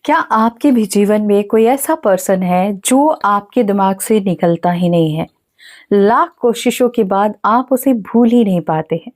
क्या आपके भी जीवन में कोई ऐसा पर्सन है जो आपके दिमाग से निकलता ही नहीं है? लाख कोशिशों के बाद आप उसे भूल ही नहीं पाते हैं।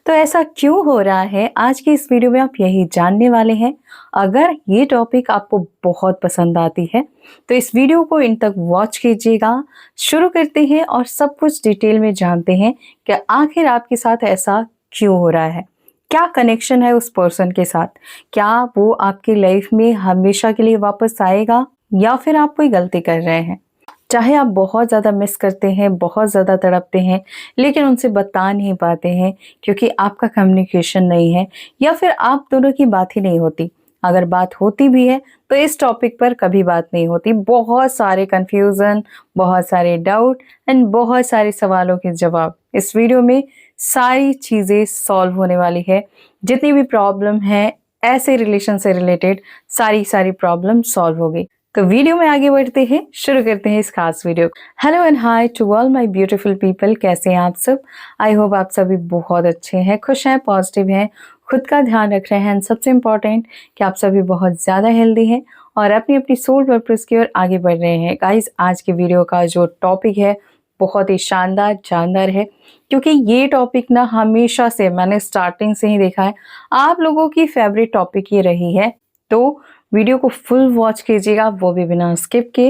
तो ऐसा क्यों हो रहा है? आज की इस वीडियो में आप यही जानने वाले हैं। अगर ये टॉपिक आपको बहुत पसंद आती है, तो इस वीडियो को इन तक वॉच कीजिएगा। शुरू करते हैं और सब कुछ डिटेल में जानते हैं कि आखिर आपके साथ ऐसा क्यों हो रहा है? क्या कनेक्शन है उस पर्सन के साथ? क्या वो आपकी लाइफ में हमेशा के लिए वापस आएगा या फिर आप कोई गलती कर रहे हैं? चाहे आप बहुत ज़्यादा मिस करते हैं, बहुत ज़्यादा तड़पते हैं, लेकिन उनसे बता नहीं पाते हैं क्योंकि आपका कम्युनिकेशन नहीं है या फिर आप दोनों की बात ही नहीं होती। अगर बात होती भी है तो इस टॉपिक पर कभी बात नहीं होती। बहुत सारे कन्फ्यूज़न, बहुत सारे डाउट एंड बहुत सारे सवालों के जवाब इस वीडियो में सारी चीज़ें सॉल्व होने वाली है। जितनी भी प्रॉब्लम है ऐसे रिलेशन से रिलेटेड सारी प्रॉब्लम सॉल्व हो गई। तो वीडियो में आगे बढ़ते हैं, शुरू करते हैं इस खास वीडियो को। Hello and hi to all my beautiful people. कैसे हैं आप सब? आई होप आप सभी बहुत अच्छे हैं, खुश हैं, पॉजिटिव हैं, खुद का ध्यान रख रहे हैं एंड सबसे इम्पोर्टेंट कि आप सभी बहुत ज़्यादा हेल्दी हैं और अपनी अपनी सोल पर्पस की ओर आगे बढ़ रहे हैं। गाइस, आज के वीडियो का जो टॉपिक है बहुत ही शानदार है क्योंकि ये टॉपिक ना हमेशा से मैंने स्टार्टिंग से ही देखा है आप लोगों की फेवरेट टॉपिक ये रही है। तो वीडियो को फुल वॉच कीजिएगा, वो भी बिना स्किप के।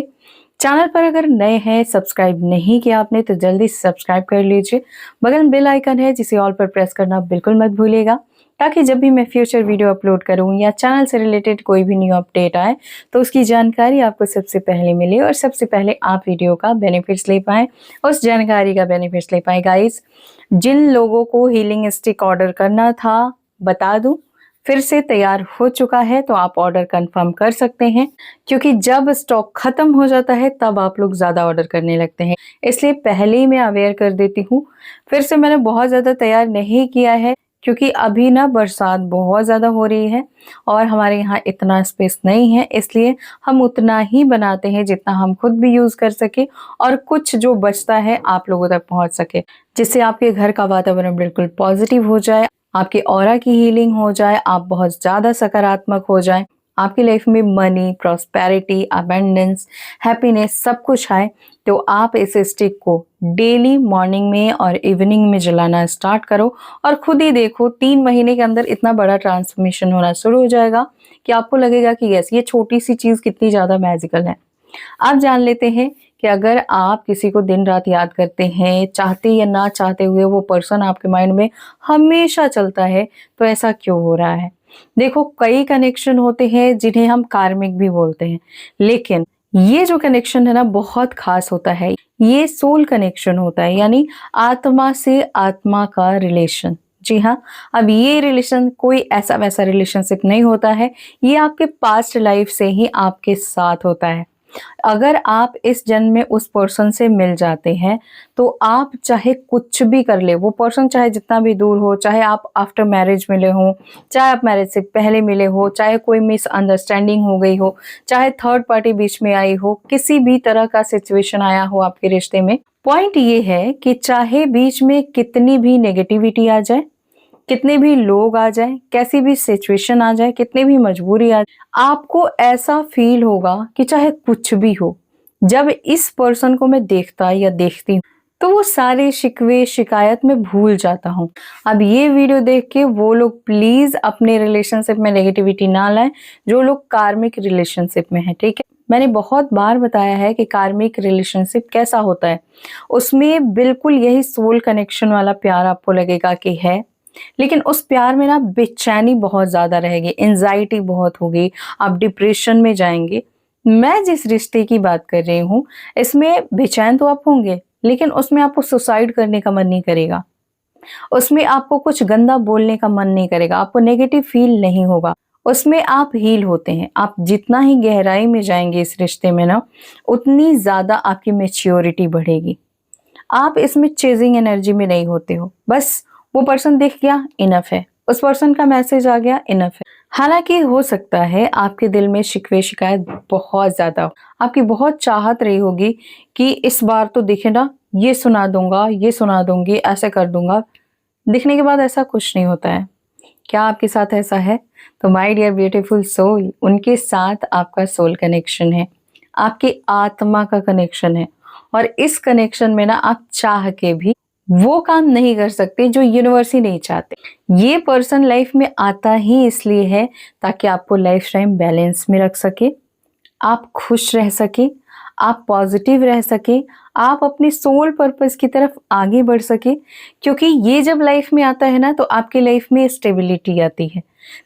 चैनल पर अगर नए हैं, सब्सक्राइब नहीं किया आपने तो जल्दी सब्सक्राइब कर लीजिए। बगल में बेल आइकन है जिसे ऑल पर प्रेस करना बिल्कुल मत भूलिएगा ताकि जब भी मैं फ्यूचर वीडियो अपलोड करूं या चैनल से रिलेटेड कोई भी न्यू अपडेट आए तो उसकी जानकारी आपको सबसे पहले मिले और सबसे पहले आप वीडियो का बेनिफिट्स ले पाएं, उस जानकारी का बेनिफिट्स ले पाएं। गाइस, जिन लोगों को हीलिंग स्टिक ऑर्डर करना था बता दूं, फिर से तैयार हो चुका है, तो आप ऑर्डर कंफर्म कर सकते हैं क्योंकि जब स्टॉक खत्म हो जाता है तब आप लोग ज़्यादा ऑर्डर करने लगते हैं। इसलिए पहले ही मैं अवेयर कर देती हूँ। फिर से मैंने बहुत ज़्यादा तैयार नहीं किया है क्योंकि अभी ना बरसात बहुत ज़्यादा हो रही है और हमारे यहाँ इतना स्पेस नहीं है, इसलिए हम उतना ही बनाते हैं जितना हम खुद भी यूज़ कर सके और कुछ जो बचता है आप लोगों तक पहुँच सके, जिससे आपके घर का वातावरण बिल्कुल पॉजिटिव हो जाए, आपकी ऑरा की हीलिंग हो जाए, आप बहुत ज़्यादा सकारात्मक हो जाए, आपकी लाइफ में मनी, प्रॉस्पेरिटी, अबेंडेंस, हैप्पीनेस सब कुछ आए। तो आप इस स्टिक को डेली मॉर्निंग में और इवनिंग में जलाना स्टार्ट करो और खुद ही देखो 3 महीने के अंदर इतना बड़ा ट्रांसफॉर्मेशन होना शुरू हो जाएगा कि आपको लगेगा कि यस, ये छोटी सी चीज़ कितनी ज़्यादा मैजिकल है। अब जान लेते हैं कि अगर आप किसी को दिन रात याद करते हैं, चाहते या ना चाहते हुए वो पर्सन आपके माइंड में हमेशा चलता है, तो ऐसा क्यों हो रहा है? देखो, कई कनेक्शन होते हैं जिन्हें हम कार्मिक भी बोलते हैं, लेकिन ये जो कनेक्शन है ना बहुत खास होता है। ये सोल कनेक्शन होता है, यानी आत्मा से आत्मा का रिलेशन। जी हाँ, अब ये रिलेशन कोई ऐसा वैसा रिलेशनशिप नहीं होता है, ये आपके पास्ट लाइफ से ही आपके साथ होता है। अगर आप इस जन्म में उस पर्सन से मिल जाते हैं तो आप चाहे कुछ भी कर ले, वो पर्सन चाहे जितना भी दूर हो, चाहे आप आफ्टर मैरिज मिले हो, चाहे आप मैरिज से पहले मिले हो, चाहे कोई मिसअंडरस्टैंडिंग हो गई हो, चाहे थर्ड पार्टी बीच में आई हो, किसी भी तरह का सिचुएशन आया हो आपके रिश्ते में, पॉइंट ये है कि चाहे बीच में कितनी भी नेगेटिविटी आ जाए, कितने भी लोग आ जाए, कैसी भी सिचुएशन आ जाए, कितनी भी मजबूरी आ जाए, आपको ऐसा फील होगा कि चाहे कुछ भी हो, जब इस पर्सन को मैं देखता या देखती हूँ तो वो सारे शिकवे शिकायत में भूल जाता हूँ। अब ये वीडियो देख के वो लोग प्लीज अपने रिलेशनशिप में नेगेटिविटी ना लाएं जो लोग कार्मिक रिलेशनशिप में है, ठीक है? मैंने बहुत बार बताया है कि कार्मिक रिलेशनशिप कैसा होता है। उसमें बिल्कुल यही सोल कनेक्शन वाला प्यार आपको लगेगा कि है, लेकिन उस प्यार में ना बेचैनी बहुत ज्यादा रहेगी, एंजाइटी बहुत होगी, आप डिप्रेशन में जाएंगे। मैं जिस रिश्ते की बात कर रही हूँ इसमें बेचैन तो आप होंगे, लेकिन उसमें आपको सुसाइड करने का मन नहीं करेगा, उसमें आपको कुछ गंदा बोलने का मन नहीं करेगा, आपको नेगेटिव फील नहीं होगा। उसमें आप हील होते हैं। आप जितना ही गहराई में जाएंगे इस रिश्ते में ना, उतनी ज्यादा आपकी मेच्योरिटी बढ़ेगी। आप इसमें चेजिंग एनर्जी में नहीं होते हो, बस वो पर्सन दिख गया इनफ है, उस पर्सन का मैसेज आ गया इनफ है। हालांकि हो सकता है आपके दिल में शिकवे शिकायत बहुत ज्यादा हो, आपकी बहुत चाहत रही होगी कि इस बार तो दिखे ना, ये सुना दूंगा, ये सुना दूंगी, ऐसे कर दूंगा। दिखने के बाद ऐसा कुछ नहीं होता है। क्या आपके साथ ऐसा है? तो माय डियर ब्यूटीफुल सोल, उनके साथ आपका सोल कनेक्शन है, आपकी आत्मा का कनेक्शन है। और इस कनेक्शन में ना आप चाह के भी वो काम नहीं कर सकते जो यूनिवर्स ही नहीं चाहते। ये पर्सन लाइफ में आता ही इसलिए है ताकि आपको लाइफ टाइम बैलेंस में रख सके, आप खुश रह सके, आप पॉजिटिव रह सके, आप अपने सोल पर्पस की तरफ आगे बढ़ सके। क्योंकि ये जब लाइफ में आता है ना तो आपकी लाइफ में स्टेबिलिटी आती है।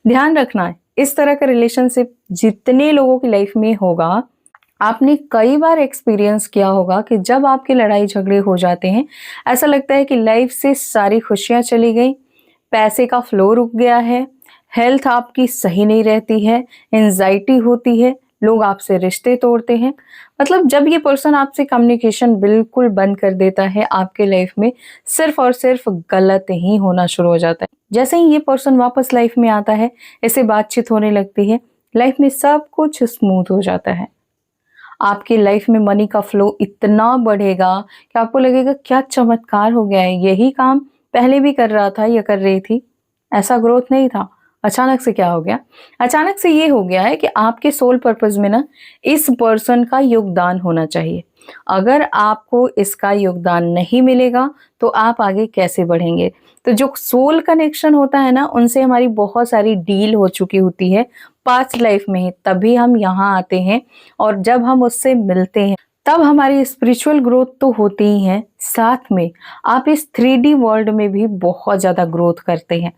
ध्यान रखना है, इस तरह का रिलेशनशिप जितने लोगों की लाइफ में होगा, आपने कई बार एक्सपीरियंस किया होगा कि जब आपके लड़ाई झगड़े हो जाते हैं, ऐसा लगता है कि लाइफ से सारी खुशियां चली गई, पैसे का फ्लो रुक गया है, हेल्थ आपकी सही नहीं रहती है, एंजाइटी होती है, लोग आपसे रिश्ते तोड़ते हैं। मतलब जब ये पर्सन आपसे कम्युनिकेशन बिल्कुल बंद कर देता है, आपके लाइफ में सिर्फ और सिर्फ गलत ही होना शुरू हो जाता है। जैसे ही ये पर्सन वापस लाइफ में आता है, इससे बातचीत होने लगती है, लाइफ में सब कुछ स्मूथ हो जाता है। आपकी लाइफ में मनी का फ्लो इतना बढ़ेगा कि आपको लगेगा क्या चमत्कार हो गया है, यही काम पहले भी कर रहा था या कर रही थी, ऐसा ग्रोथ नहीं था, अचानक से क्या हो गया? अचानक से ये हो गया है कि आपके सोल पर्पस में ना इस पर्सन का योगदान होना चाहिए। अगर आपको इसका योगदान नहीं मिलेगा तो आप आगे कैसे बढ़ेंगे? तो जो सोल कनेक्शन होता है ना, उनसे हमारी बहुत सारी डील हो चुकी होती है पास्ट लाइफ में ही, तभी हम यहाँ आते हैं। और जब हम उससे मिलते हैं तब हमारी स्पिरिचुअल ग्रोथ तो होती ही है, साथ में आप इस 3D वर्ल्ड में भी बहुत ज्यादा ग्रोथ करते हैं।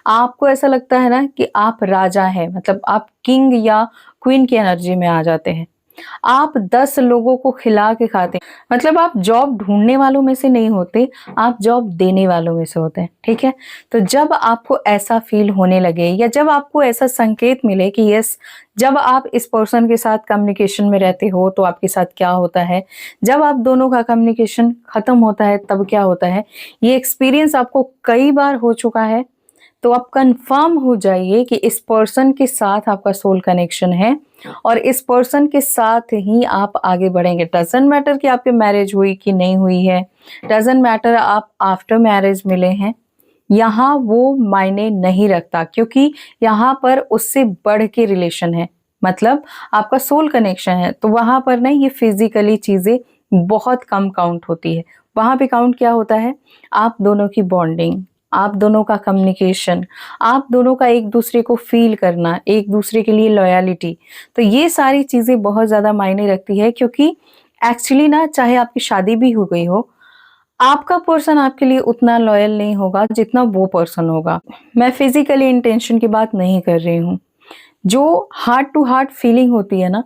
आपको ऐसा लगता है ना कि आप राजा हैं, मतलब आप किंग या क्वीन की एनर्जी में आ जाते हैं। आप 10 लोगों को खिला के खाते हैं, मतलब आप जॉब ढूंढने वालों में से नहीं होते, आप जॉब देने वालों में से होते हैं। ठीक है, तो जब आपको ऐसा फील होने लगे या जब आपको ऐसा संकेत मिले कि यस, जब आप इस पर्सन के साथ कम्युनिकेशन में रहते हो तो आपके साथ क्या होता है, जब आप दोनों का कम्युनिकेशन खत्म होता है तब क्या होता है, ये एक्सपीरियंस आपको कई बार हो चुका है, तो आप कंफर्म हो जाइए कि इस पर्सन के साथ आपका सोल कनेक्शन है और इस पर्सन के साथ ही आप आगे बढ़ेंगे। डजंट मैटर कि आपकी मैरिज हुई कि नहीं हुई है, डजंट मैटर आप आफ्टर मैरिज मिले हैं, यहाँ वो मायने नहीं रखता, क्योंकि यहाँ पर उससे बढ़ के रिलेशन है, मतलब आपका सोल कनेक्शन है। तो वहां पर ना ये फिजिकली चीजें बहुत कम काउंट होती है। वहां पे काउंट क्या होता है? आप दोनों की बॉन्डिंग, आप दोनों का कम्युनिकेशन, आप दोनों का एक दूसरे को फील करना, एक दूसरे के लिए लॉयलिटी। तो ये सारी चीजें बहुत ज्यादा मायने रखती है, क्योंकि एक्चुअली ना चाहे आपकी शादी भी हो गई हो, आपका पर्सन आपके लिए उतना लॉयल नहीं होगा जितना वो पर्सन होगा। मैं फिजिकली इंटेंशन की बात नहीं कर रही हूँ, जो हार्ट टू हार्ट फीलिंग होती है ना,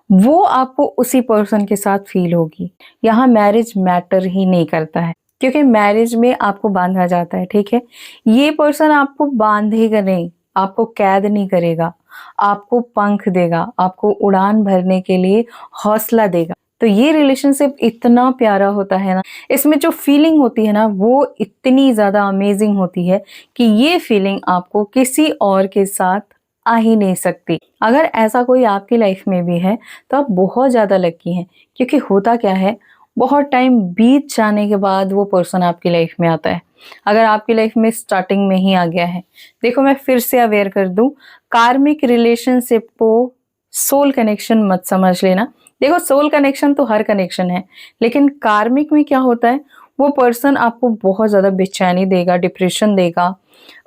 वो आपको उसी पर्सन के साथ फील होगी। यहाँ मैरिज मैटर ही नहीं करता है, क्योंकि मैरिज में आपको बांधा जाता है। ठीक है, ये पर्सन आपको बांधेगा नहीं, आपको कैद नहीं करेगा, आपको पंख देगा, आपको उड़ान भरने के लिए हौसला देगा। तो ये रिलेशनशिप इतना प्यारा होता है ना, इसमें जो फीलिंग होती है ना वो इतनी ज्यादा अमेजिंग होती है कि ये फीलिंग आपको किसी और के साथ आ ही नहीं सकती। अगर ऐसा कोई आपकी लाइफ में भी है तो आप बहुत ज्यादा लकी हैं, क्योंकि होता क्या है, बहुत टाइम बीत जाने के बाद वो पर्सन आपकी लाइफ में आता है। अगर आपकी लाइफ में स्टार्टिंग में ही आ गया है, देखो मैं फिर से अवेयर कर दूं, कार्मिक रिलेशनशिप को सोल कनेक्शन मत समझ लेना। देखो सोल कनेक्शन तो हर कनेक्शन है, लेकिन कार्मिक में क्या होता है, वो पर्सन आपको बहुत ज्यादा बेचैनी देगा, डिप्रेशन देगा।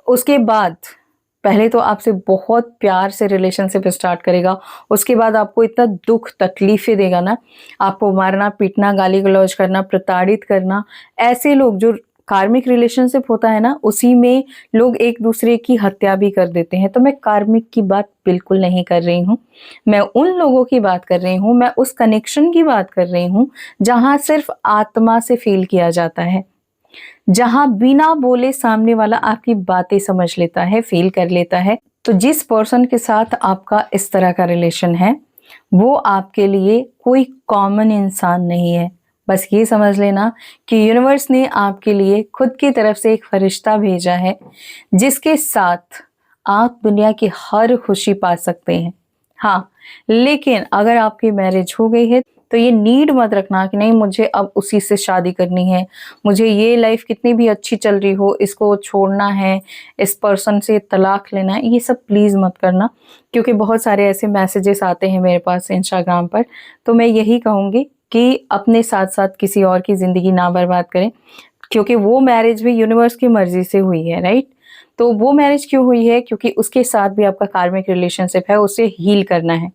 उसके बाद पहले तो आपसे बहुत प्यार से रिलेशनशिप स्टार्ट करेगा, उसके बाद आपको इतना दुख तकलीफें देगा ना, आपको मारना पीटना, गाली गलौज करना, प्रताड़ित करना। ऐसे लोग, जो कार्मिक रिलेशनशिप होता है ना, उसी में लोग एक दूसरे की हत्या भी कर देते हैं। तो मैं कार्मिक की बात बिल्कुल नहीं कर रही हूँ, मैं उन लोगों की बात कर रही हूँ, मैं उस कनेक्शन की बात कर रही हूँ जहां सिर्फ आत्मा से फील किया जाता है, जहां बिना बोले सामने वाला आपकी बातें समझ लेता है, फील कर लेता है। तो जिस पर्सन के साथ आपका इस तरह का रिलेशन है, वो आपके लिए कोई कॉमन इंसान नहीं है। बस ये समझ लेना कि यूनिवर्स ने आपके लिए खुद की तरफ से एक फरिश्ता भेजा है, जिसके साथ आप दुनिया की हर खुशी पा सकते हैं। हाँ, लेकिन अगर आपकी मैरिज हो गई है तो ये नीड मत रखना कि नहीं मुझे अब उसी से शादी करनी है, मुझे ये लाइफ कितनी भी अच्छी चल रही हो इसको छोड़ना है, इस पर्सन से तलाक लेना है, ये सब प्लीज़ मत करना। क्योंकि बहुत सारे ऐसे मैसेजेस आते हैं मेरे पास इंस्टाग्राम पर। तो मैं यही कहूँगी कि अपने साथ साथ किसी और की ज़िंदगी ना बर्बाद करें, क्योंकि वो मैरिज भी यूनिवर्स की मर्जी से हुई है, राइट? तो वो मैरिज क्यों हुई है? क्योंकि उसके साथ भी आपका कार्मिक रिलेशनशिप है, उसे हील करना है।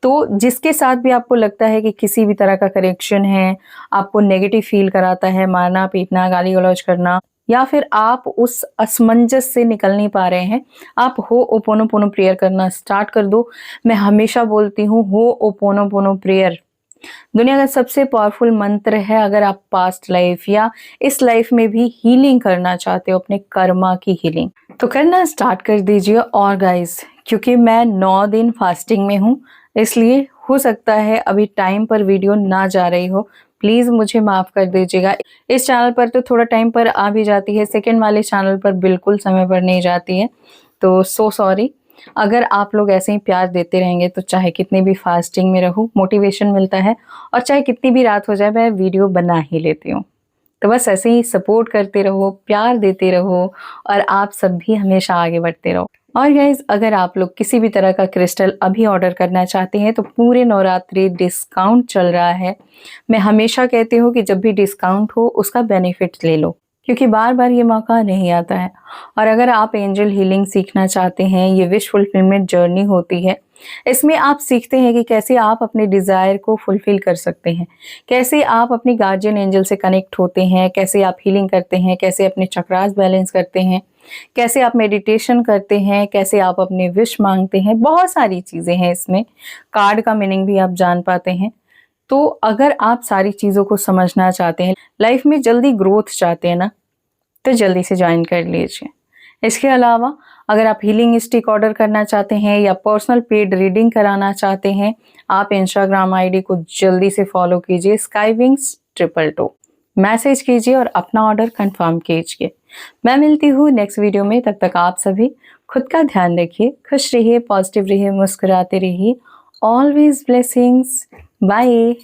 तो जिसके साथ भी आपको लगता है कि किसी भी तरह का कनेक्शन है, आपको नेगेटिव फील कराता है, मारना, पीटना, गाली-गलौज करना, या फिर आप उस असमंजस से निकल नहीं पा रहे हैं, आप होओपोनोपोनो प्रेयर करना स्टार्ट कर दो। मैं हमेशा बोलती हूँ होओपोनोपोनो प्रेयर दुनिया का सबसे पावरफुल मंत्र है। अगर आप पास्ट लाइफ या इस लाइफ में भी हीलिंग करना चाहते हो, अपने कर्मा की हीलिंग, तो करना स्टार्ट कर दीजिए। और गाइस, क्योंकि मैं 9 दिन फास्टिंग में हूँ, इसलिए हो सकता है अभी टाइम पर वीडियो ना जा रही हो, प्लीज़ मुझे माफ़ कर दीजिएगा। इस चैनल पर तो थोड़ा टाइम पर आ भी जाती है, सेकंड वाले चैनल पर बिल्कुल समय पर नहीं जाती है, तो सो सॉरी। अगर आप लोग ऐसे ही प्यार देते रहेंगे तो चाहे कितनी भी फास्टिंग में रहूँ, मोटिवेशन मिलता है, और चाहे कितनी भी रात हो जाए मैं वीडियो बना ही लेती हूँ। तो बस ऐसे ही सपोर्ट करते रहो, प्यार देते रहो, और आप सब भी हमेशा आगे बढ़ते रहो। और गाइज़, अगर आप लोग किसी भी तरह का क्रिस्टल अभी ऑर्डर करना चाहते हैं तो पूरे नवरात्रि डिस्काउंट चल रहा है। मैं हमेशा कहती हूँ कि जब भी डिस्काउंट हो उसका बेनिफिट ले लो, क्योंकि बार-बार ये मौका नहीं आता है। और अगर आप एंजल हीलिंग सीखना चाहते हैं, ये विश फुलफिलमेंट जर्नी होती है। इसमें आप सीखते हैं कि कैसे आप अपने डिज़ायर को फुलफिल कर सकते हैं, कैसे आप अपनी गार्जियन एंजल से कनेक्ट होते हैं, कैसे आप हीलिंग करते हैं, कैसे अपने चक्रास बैलेंस करते हैं, कैसे आप मेडिटेशन करते हैं, कैसे आप अपने विश मांगते हैं। बहुत सारी चीज़ें हैं इसमें, कार्ड का मीनिंग भी आप जान पाते हैं। तो अगर आप सारी चीज़ों को समझना चाहते हैं, लाइफ में जल्दी ग्रोथ चाहते हैं ना, तो जल्दी से ज्वाइन कर लीजिए। इसके अलावा अगर आप हीलिंग स्टिक ऑर्डर करना चाहते हैं या पर्सनल पेड रीडिंग कराना चाहते हैं, आप इंस्टाग्राम आईडी को जल्दी से फॉलो कीजिए, skywings222 मैसेज कीजिए और अपना ऑर्डर कंफर्म कीजिए। मैं मिलती हूँ नेक्स्ट वीडियो में, तब तक आप सभी खुद का ध्यान रखिए, खुश रहिए, पॉजिटिव रहिए, मुस्कुराते रहिए। Always blessings. बाय।